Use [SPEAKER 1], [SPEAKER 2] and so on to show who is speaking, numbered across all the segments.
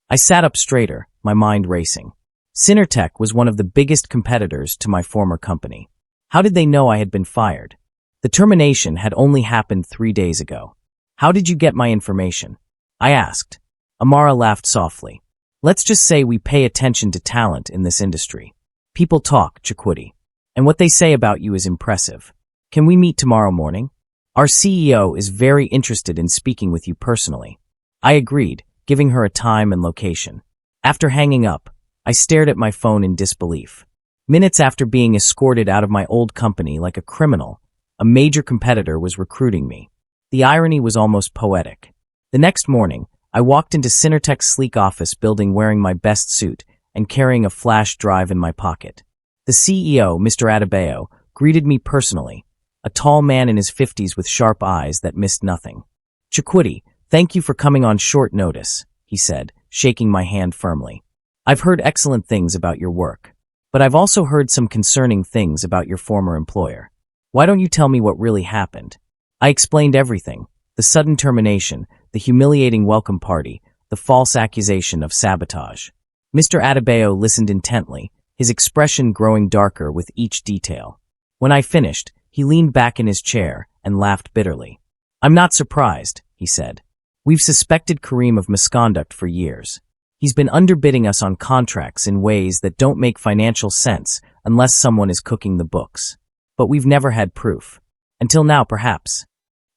[SPEAKER 1] I sat up straighter, my mind racing. Synertech was one of the biggest competitors to my former company. How did they know I had been fired? The termination had only happened 3 days ago. How did you get my information? I asked. Amara laughed softly. Let's just say we pay attention to talent in this industry. People talk, Chikwudi. And what they say about you is impressive. Can we meet tomorrow morning? Our CEO is very interested in speaking with you personally. I agreed, giving her a time and location. After hanging up, I stared at my phone in disbelief. Minutes after being escorted out of my old company like a criminal, a major competitor was recruiting me. The irony was almost poetic. The next morning, I walked into Synertech's sleek office building wearing my best suit and carrying a flash drive in my pocket. The CEO, Mr. Adebayo, greeted me personally, a tall man in his 50s with sharp eyes that missed nothing. Chikwudi, thank you for coming on short notice, he said, shaking my hand firmly. I've heard excellent things about your work, but I've also heard some concerning things about your former employer. Why don't you tell me what really happened? I explained everything, the sudden termination, the humiliating welcome party, the false accusation of sabotage. Mr. Adebayo listened intently, his expression growing darker with each detail. When I finished, he leaned back in his chair and laughed bitterly. I'm not surprised, he said. We've suspected Kareem of misconduct for years. He's been underbidding us on contracts in ways that don't make financial sense unless someone is cooking the books. But we've never had proof. Until now, perhaps.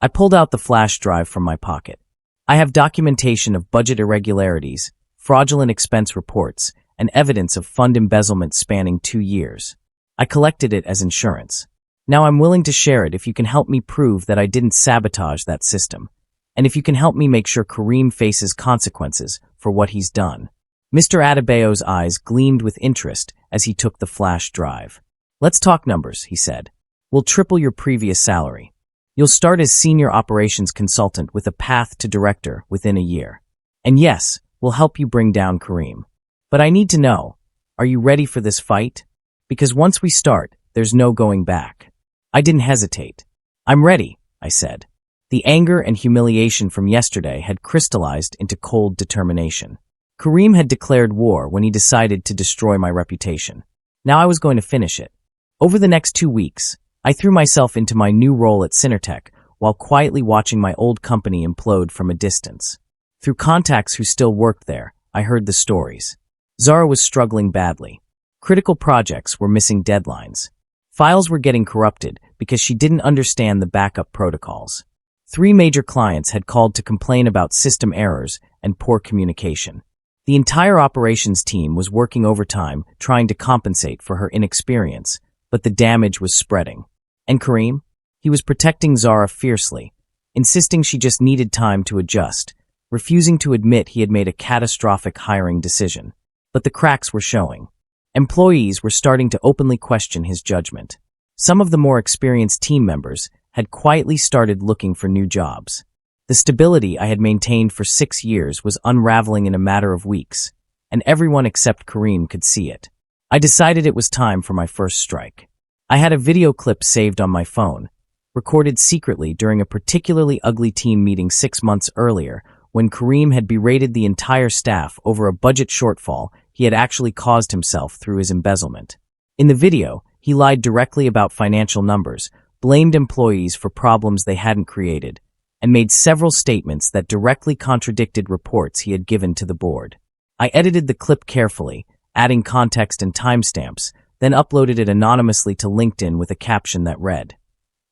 [SPEAKER 1] I pulled out the flash drive from my pocket. I have documentation of budget irregularities, fraudulent expense reports, and evidence of fund embezzlement spanning 2 years. I collected it as insurance. Now I'm willing to share it if you can help me prove that I didn't sabotage that system, and if you can help me make sure Kareem faces consequences for what he's done. Mr. Adebayo's eyes gleamed with interest as he took the flash drive. Let's talk numbers, he said. We'll triple your previous salary. You'll start as senior operations consultant with a path to director within a year. And yes, we'll help you bring down Kareem. But I need to know, are you ready for this fight? Because once we start, there's no going back. I didn't hesitate. I'm ready, I said. The anger and humiliation from yesterday had crystallized into cold determination. Kareem had declared war when he decided to destroy my reputation. Now I was going to finish it. Over the next 2 weeks, I threw myself into my new role at Synertech while quietly watching my old company implode from a distance. Through contacts who still worked there, I heard the stories. Zara was struggling badly. Critical projects were missing deadlines. Files were getting corrupted because she didn't understand the backup protocols. 3 major clients had called to complain about system errors and poor communication. The entire operations team was working overtime trying to compensate for her inexperience, but the damage was spreading. And Kareem? He was protecting Zara fiercely, insisting she just needed time to adjust, refusing to admit he had made a catastrophic hiring decision. But the cracks were showing. Employees were starting to openly question his judgment. Some of the more experienced team members had quietly started looking for new jobs. The stability I had maintained for 6 years was unraveling in a matter of weeks, and everyone except Kareem could see it. I decided it was time for my first strike. I had a video clip saved on my phone, recorded secretly during a particularly ugly team meeting 6 months earlier when Kareem had berated the entire staff over a budget shortfall he had actually caused himself through his embezzlement. In the video, he lied directly about financial numbers, blamed employees for problems they hadn't created, and made several statements that directly contradicted reports he had given to the board. I edited the clip carefully, adding context and timestamps, then uploaded it anonymously to LinkedIn with a caption that read,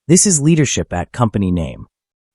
[SPEAKER 1] "This is leadership at company name.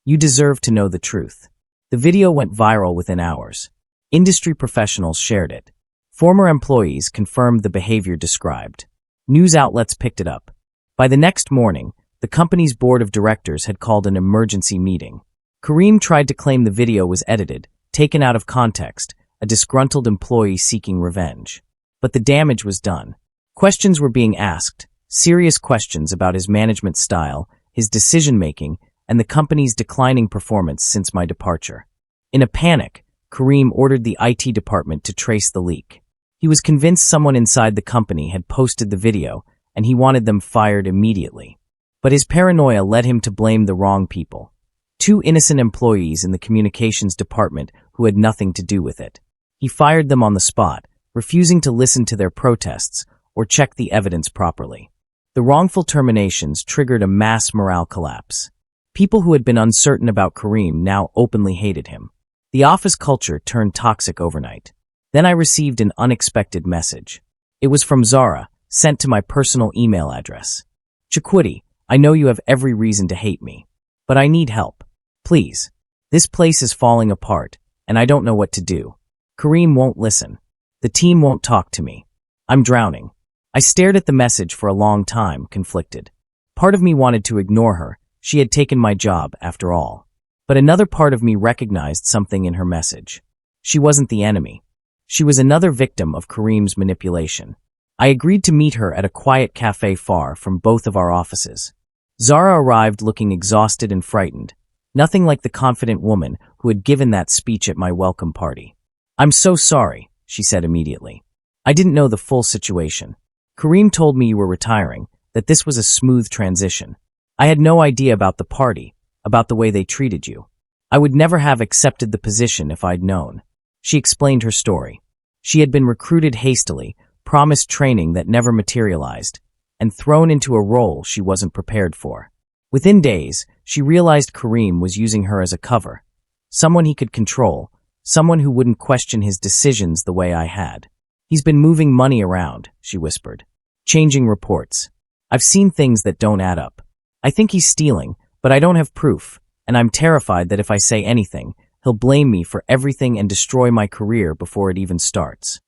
[SPEAKER 1] You deserve to know the truth." The video went viral within hours. Industry professionals shared it. Former employees confirmed the behavior described. News outlets picked it up. By the next morning, the company's board of directors had called an emergency meeting. Kareem tried to claim the video was edited, taken out of context, a disgruntled employee seeking revenge. But the damage was done. Questions were being asked, serious questions about his management style, his decision-making, and the company's declining performance since my departure. In a panic, Kareem ordered the IT department to trace the leak. He was convinced someone inside the company had posted the video, and he wanted them fired immediately. But his paranoia led him to blame the wrong people. 2 innocent employees in the communications department who had nothing to do with it. He fired them on the spot, refusing to listen to their protests or check the evidence properly. The wrongful terminations triggered a mass morale collapse. People who had been uncertain about Kareem now openly hated him. The office culture turned toxic overnight. Then I received an unexpected message. It was from Zara, sent to my personal email address. Chikwudi, I know you have every reason to hate me, but I need help. Please. This place is falling apart, and I don't know what to do. Kareem won't listen. The team won't talk to me. I'm drowning. I stared at the message for a long time, conflicted. Part of me wanted to ignore her. She had taken my job, after all. But another part of me recognized something in her message. She wasn't the enemy. She was another victim of Kareem's manipulation. I agreed to meet her at a quiet cafe far from both of our offices. Zara arrived looking exhausted and frightened, nothing like the confident woman who had given that speech at my welcome party. I'm so sorry, she said immediately. I didn't know the full situation. Kareem told me you were retiring, that this was a smooth transition. I had no idea about the party, about the way they treated you. I would never have accepted the position if I'd known. She explained her story. She had been recruited hastily, promised training that never materialized, and thrown into a role she wasn't prepared for. Within days, she realized Kareem was using her as a cover, someone he could control, someone who wouldn't question his decisions the way I had. He's been moving money around, she whispered, changing reports. I've seen things that don't add up. I think he's stealing, but I don't have proof, and I'm terrified that if I say anything, he'll blame me for everything and destroy my career before it even starts.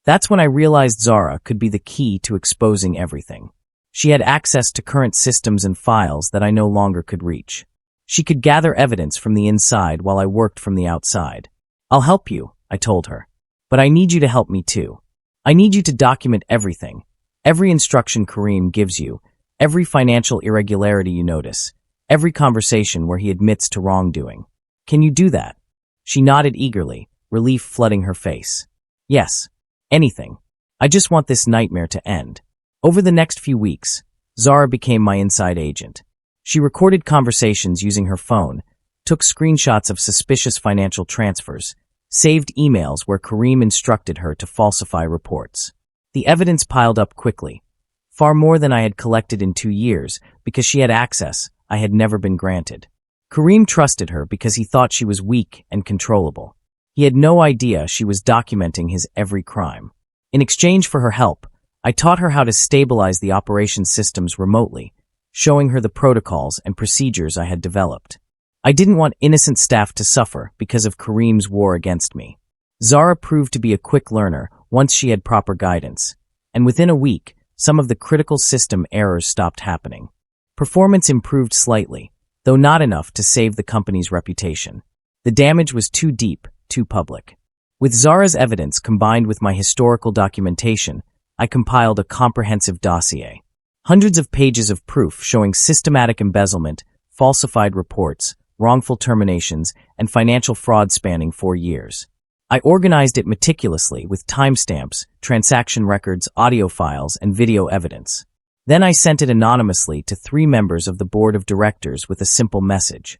[SPEAKER 1] That's when I realized Zara could be the key to exposing everything. She had access to current systems and files that I no longer could reach. She could gather evidence from the inside while I worked from the outside. I'll help you, I told her. But I need you to help me too. I need you to document everything. Every instruction Kareem gives you, every financial irregularity you notice, every conversation where he admits to wrongdoing. Can you do that? She nodded eagerly, relief flooding her face. Yes, anything. I just want this nightmare to end. Over the next few weeks, Zara became my inside agent. She recorded conversations using her phone, took screenshots of suspicious financial transfers, saved emails where Kareem instructed her to falsify reports. The evidence piled up quickly, far more than I had collected in 2 years because she had access I had never been granted. Kareem trusted her because he thought she was weak and controllable. He had no idea she was documenting his every crime. In exchange for her help, I taught her how to stabilize the operation systems remotely, showing her the protocols and procedures I had developed. I didn't want innocent staff to suffer because of Kareem's war against me. Zara proved to be a quick learner once she had proper guidance, and within a week, some of the critical system errors stopped happening. Performance improved slightly, though not enough to save the company's reputation. The damage was too deep, too public. With Zara's evidence combined with my historical documentation, I compiled a comprehensive dossier. Hundreds of pages of proof showing systematic embezzlement, falsified reports, wrongful terminations, and financial fraud spanning 4 years. I organized it meticulously with timestamps, transaction records, audio files, and video evidence. Then I sent it anonymously to 3 members of the board of directors with a simple message.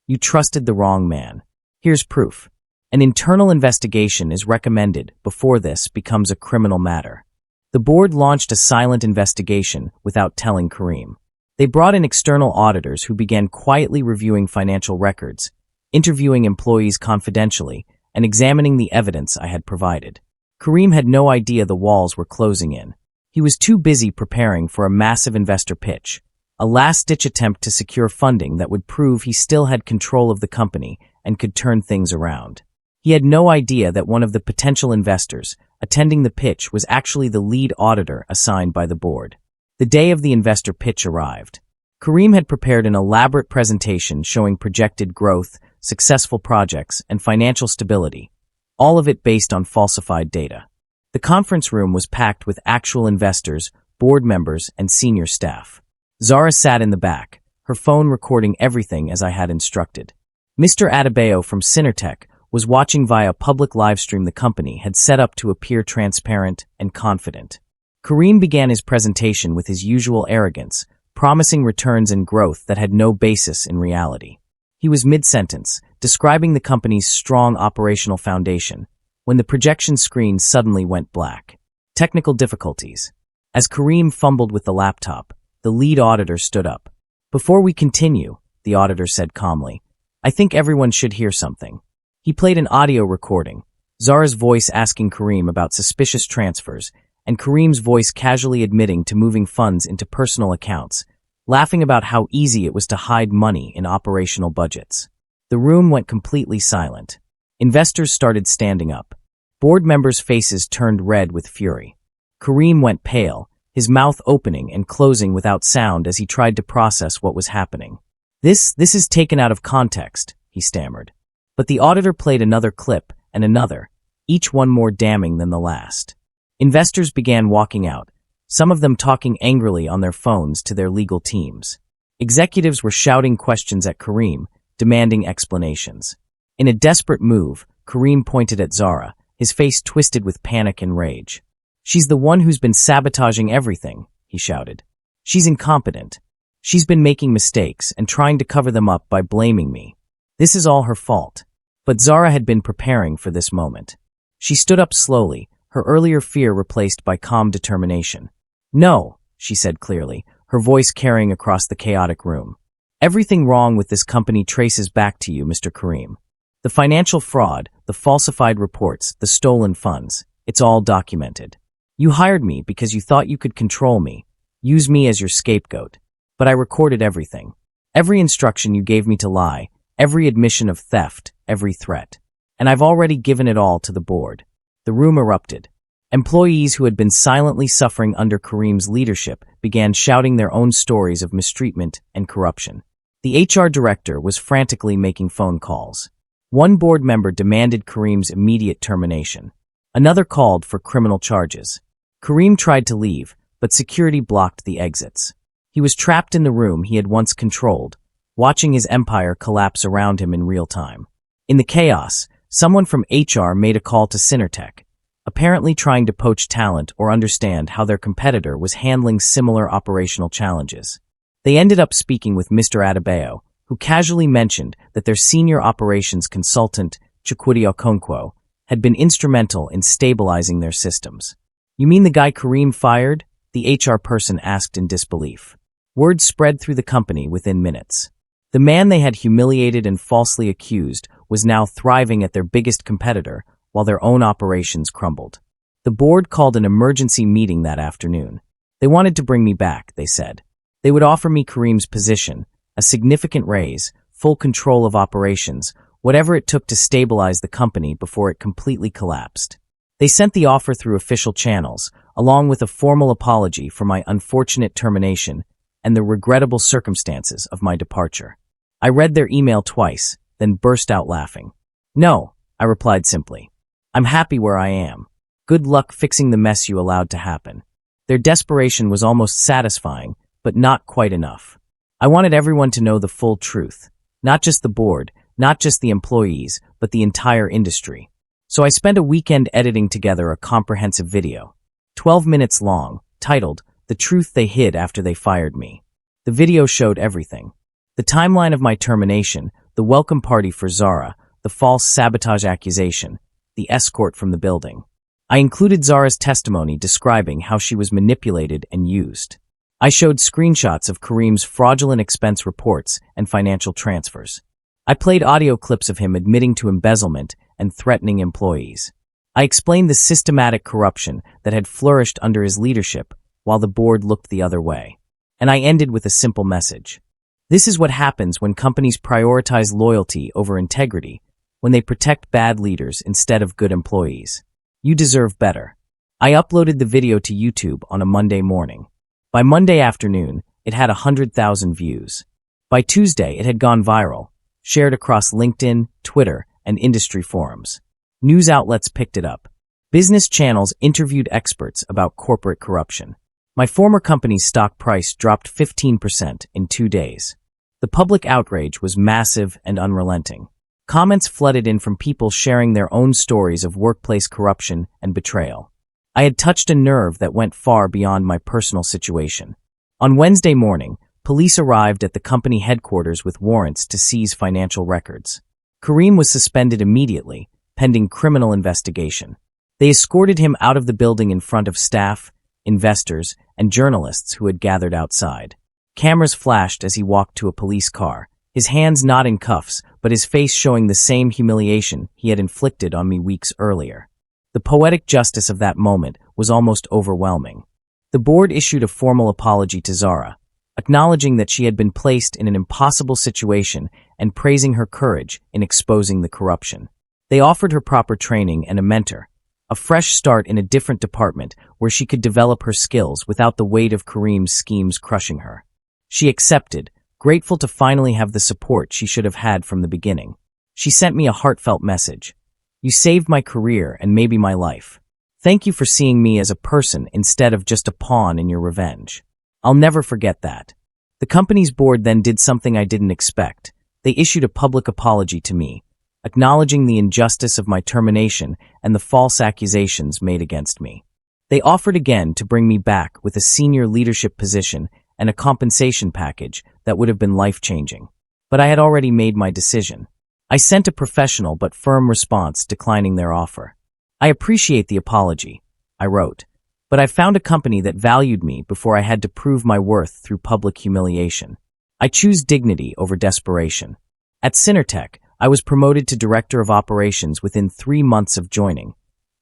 [SPEAKER 1] You trusted the wrong man. Here's proof. An internal investigation is recommended before this becomes a criminal matter. The board launched a silent investigation without telling Kareem. They brought in external auditors who began quietly reviewing financial records, interviewing employees confidentially, and examining the evidence I had provided. Kareem had no idea the walls were closing in. He was too busy preparing for a massive investor pitch, a last-ditch attempt to secure funding that would prove he still had control of the company and could turn things around. He had no idea that one of the potential investors attending the pitch was actually the lead auditor assigned by the board. The day of the investor pitch arrived. Kareem had prepared an elaborate presentation showing projected growth, successful projects, and financial stability, all of it based on falsified data. The conference room was packed with actual investors, board members, and senior staff. Zara sat in the back, her phone recording everything as I had instructed. Mr. Adebayo from Synertech was watching via public livestream the company had set up to appear transparent and confident. Kareem began his presentation with his usual arrogance, promising returns and growth that had no basis in reality. He was mid-sentence, describing the company's strong operational foundation, when the projection screen suddenly went black. Technical difficulties. As Kareem fumbled with the laptop, the lead auditor stood up. "Before we continue," the auditor said calmly, "I think everyone should hear something." He played an audio recording, Zara's voice asking Kareem about suspicious transfers, and Kareem's voice casually admitting to moving funds into personal accounts, laughing about how easy it was to hide money in operational budgets. The room went completely silent. Investors started standing up. Board members' faces turned red with fury. Kareem went pale, his mouth opening and closing without sound as he tried to process what was happening. This is taken out of context," he stammered. But the auditor played another clip and another, each one more damning than the last. Investors began walking out, some of them talking angrily on their phones to their legal teams. Executives were shouting questions at Kareem, demanding explanations. In a desperate move, Kareem pointed at Zara, his face twisted with panic and rage. "She's the one who's been sabotaging everything," he shouted. "She's incompetent. She's been making mistakes and trying to cover them up by blaming me. This is all her fault." But Zara had been preparing for this moment. She stood up slowly, her earlier fear replaced by calm determination. "No," she said clearly, her voice carrying across the chaotic room. "Everything wrong with this company traces back to you, Mr. Kareem. The financial fraud, the falsified reports, the stolen funds, it's all documented. You hired me because you thought you could control me, use me as your scapegoat. But I recorded everything. Every instruction you gave me to lie, every admission of theft, every threat. And I've already given it all to the board." The room erupted. Employees who had been silently suffering under Kareem's leadership began shouting their own stories of mistreatment and corruption. The HR director was frantically making phone calls. One board member demanded Kareem's immediate termination. Another called for criminal charges. Kareem tried to leave, but security blocked the exits. He was trapped in the room he had once controlled, watching his empire collapse around him in real time. In the chaos, someone from HR made a call to Synertech, apparently trying to poach talent or understand how their competitor was handling similar operational challenges. They ended up speaking with Mr. Adebayo, who casually mentioned that their senior operations consultant, Chukwudi Okonkwo, had been instrumental in stabilizing their systems. "You mean the guy Kareem fired?" the HR person asked in disbelief. Word spread through the company within minutes. The man they had humiliated and falsely accused was now thriving at their biggest competitor, while their own operations crumbled. The board called an emergency meeting that afternoon. They wanted to bring me back, they said. They would offer me Kareem's position, a significant raise, full control of operations, whatever it took to stabilize the company before it completely collapsed. They sent the offer through official channels, along with a formal apology for my unfortunate termination and the regrettable circumstances of my departure. I read their email twice, then burst out laughing. "No," I replied simply. "I'm happy where I am. Good luck fixing the mess you allowed to happen." Their desperation was almost satisfying, but not quite enough. I wanted everyone to know the full truth. Not just the board, not just the employees, but the entire industry. So I spent a weekend editing together a comprehensive video, 12 minutes long, titled, "The Truth They Hid After They Fired Me." The video showed everything. The timeline of my termination, the welcome party for Zara, the false sabotage accusation, the escort from the building. I included Zara's testimony describing how she was manipulated and used. I showed screenshots of Kareem's fraudulent expense reports and financial transfers. I played audio clips of him admitting to embezzlement and threatening employees. I explained the systematic corruption that had flourished under his leadership while the board looked the other way. And I ended with a simple message. This is what happens when companies prioritize loyalty over integrity, when they protect bad leaders instead of good employees. You deserve better. I uploaded the video to YouTube on a Monday morning. By Monday afternoon, it had 100,000 views. By Tuesday, it had gone viral, shared across LinkedIn, Twitter, and industry forums. News outlets picked it up. Business channels interviewed experts about corporate corruption. My former company's stock price dropped 15% in 2 days. The public outrage was massive and unrelenting. Comments flooded in from people sharing their own stories of workplace corruption and betrayal. I had touched a nerve that went far beyond my personal situation. On Wednesday morning, police arrived at the company headquarters with warrants to seize financial records. Kareem was suspended immediately, pending criminal investigation. They escorted him out of the building in front of staff, investors, and journalists who had gathered outside. Cameras flashed as he walked to a police car, his hands not in cuffs, but his face showing the same humiliation he had inflicted on me weeks earlier. The poetic justice of that moment was almost overwhelming. The board issued a formal apology to Zara, acknowledging that she had been placed in an impossible situation and praising her courage in exposing the corruption. They offered her proper training and a mentor, a fresh start in a different department where she could develop her skills without the weight of Kareem's schemes crushing her. She accepted, grateful to finally have the support she should have had from the beginning. She sent me a heartfelt message. "You saved my career and maybe my life. Thank you for seeing me as a person instead of just a pawn in your revenge. I'll never forget that." The company's board then did something I didn't expect. They issued a public apology to me, acknowledging the injustice of my termination and the false accusations made against me. They offered again to bring me back with a senior leadership position and a compensation package that would have been life-changing. But I had already made my decision. I sent a professional but firm response declining their offer. "I appreciate the apology," I wrote, "but I found a company that valued me before I had to prove my worth through public humiliation. I choose dignity over desperation." At Synertech, I was promoted to Director of Operations within 3 months of joining,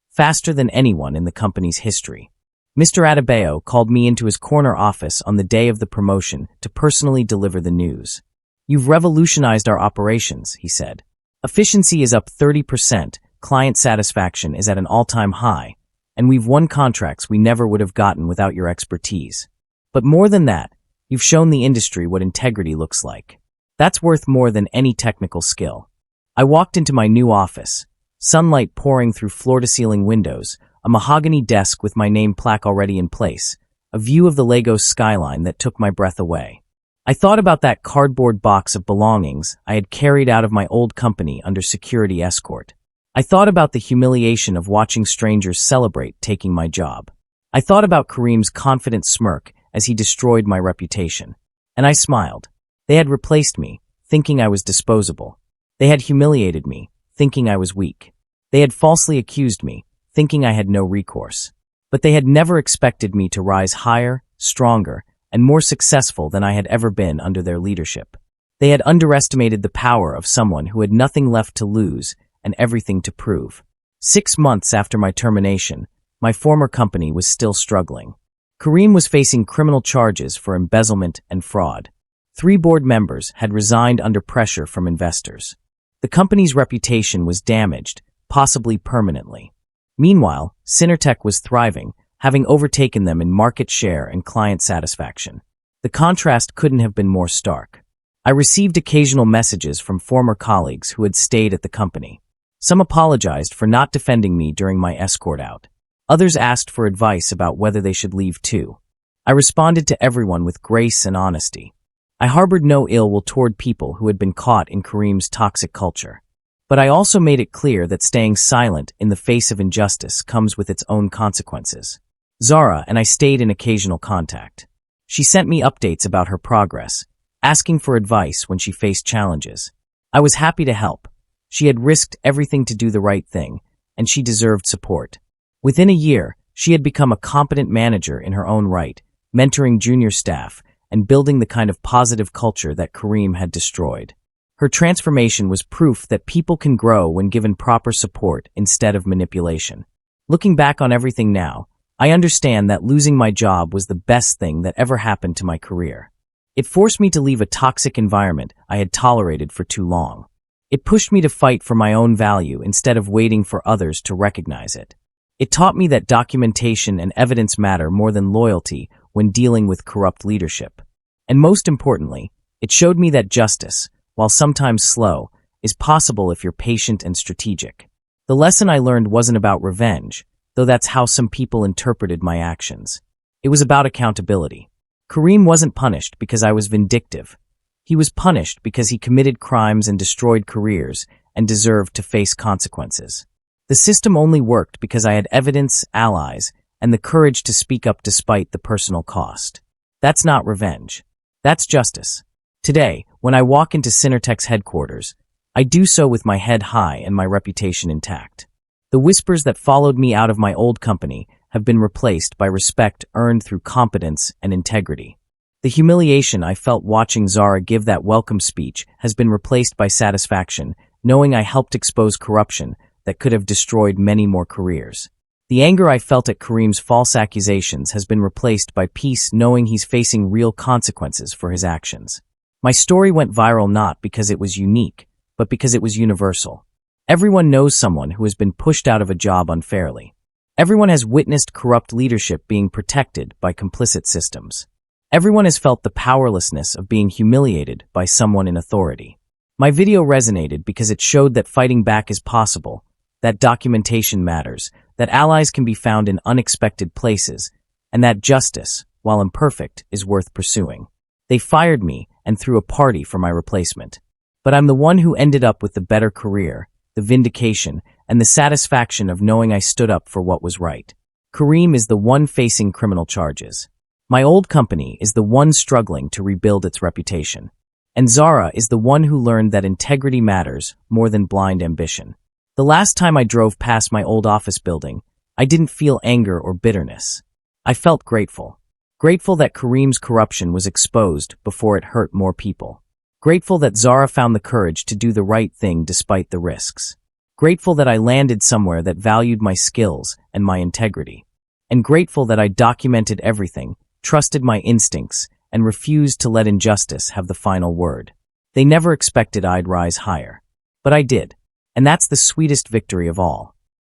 [SPEAKER 1] faster than anyone in the company's history. Mr. Adebayo called me into his corner office on the day of the promotion to personally deliver the news. "You've revolutionized our operations," he said. "Efficiency is up 30%, client satisfaction is at an all-time high, and we've won contracts we never would have gotten without your expertise. But more than that, you've shown the industry what integrity looks like. That's worth more than any technical skill." I walked into my new office, sunlight pouring through floor-to-ceiling windows, a mahogany desk with my name plaque already in place, a view of the Lagos skyline that took my breath away. I thought about that cardboard box of belongings I had carried out of my old company under security escort. I thought about the humiliation of watching strangers celebrate taking my job. I thought about Kareem's confident smirk as he destroyed my reputation. And I smiled. They had replaced me, thinking I was disposable. They had humiliated me, thinking I was weak. They had falsely accused me, thinking I had no recourse. But they had never expected me to rise higher, stronger, and more successful than I had ever been under their leadership. They had underestimated the power of someone who had nothing left to lose and everything to prove. 6 months after my termination, my former company was still struggling. Kareem was facing criminal charges for embezzlement and fraud. 3 board members had resigned under pressure from investors. The company's reputation was damaged, possibly permanently. Meanwhile, Synertech was thriving, having overtaken them in market share and client satisfaction. The contrast couldn't have been more stark. I received occasional messages from former colleagues who had stayed at the company. Some apologized for not defending me during my escort out. Others asked for advice about whether they should leave too. I responded to everyone with grace and honesty. I harbored no ill will toward people who had been caught in Kareem's toxic culture. But I also made it clear that staying silent in the face of injustice comes with its own consequences. Zara and I stayed in occasional contact. She sent me updates about her progress, asking for advice when she faced challenges. I was happy to help. She had risked everything to do the right thing, and she deserved support. Within a year, she had become a competent manager in her own right, mentoring junior staff and building the kind of positive culture that Kareem had destroyed. Her transformation was proof that people can grow when given proper support instead of manipulation. Looking back on everything now, I understand that losing my job was the best thing that ever happened to my career. It forced me to leave a toxic environment I had tolerated for too long. It pushed me to fight for my own value instead of waiting for others to recognize it. It taught me that documentation and evidence matter more than loyalty when dealing with corrupt leadership. And most importantly, it showed me that justice, while sometimes slow, is possible if you're patient and strategic. The lesson I learned wasn't about revenge, though that's how some people interpreted my actions. It was about accountability. Kareem wasn't punished because I was vindictive. He was punished because he committed crimes and destroyed careers and deserved to face consequences. The system only worked because I had evidence, allies, and the courage to speak up despite the personal cost. That's not revenge. That's justice. Today, when I walk into Synertech's headquarters, I do so with my head high and my reputation intact. The whispers that followed me out of my old company have been replaced by respect earned through competence and integrity. The humiliation I felt watching Zara give that welcome speech has been replaced by satisfaction, knowing I helped expose corruption that could have destroyed many more careers. The anger I felt at Kareem's false accusations has been replaced by peace, knowing he's facing real consequences for his actions. My story went viral not because it was unique, but because it was universal. Everyone knows someone who has been pushed out of a job unfairly. Everyone has witnessed corrupt leadership being protected by complicit systems. Everyone has felt the powerlessness of being humiliated by someone in authority. My video resonated because it showed that fighting back is possible, that documentation matters, that allies can be found in unexpected places, and that justice, while imperfect, is worth pursuing. They fired me and threw a party for my replacement. But I'm the one who ended up with the better career, the vindication, and the satisfaction of knowing I stood up for what was right. Kareem is the one facing criminal charges. My old company is the one struggling to rebuild its reputation. And Zara is the one who learned that integrity matters more than blind ambition. The last time I drove past my old office building, I didn't feel anger or bitterness. I felt grateful. Grateful that Kareem's corruption was exposed before it hurt more people. Grateful that Zara found the courage to do the right thing despite the risks. Grateful that I landed somewhere that valued my skills and my integrity. And grateful that I documented everything, trusted my instincts, and refused to let injustice have the final word. They never expected I'd rise higher. But I did. And that's the sweetest victory of all.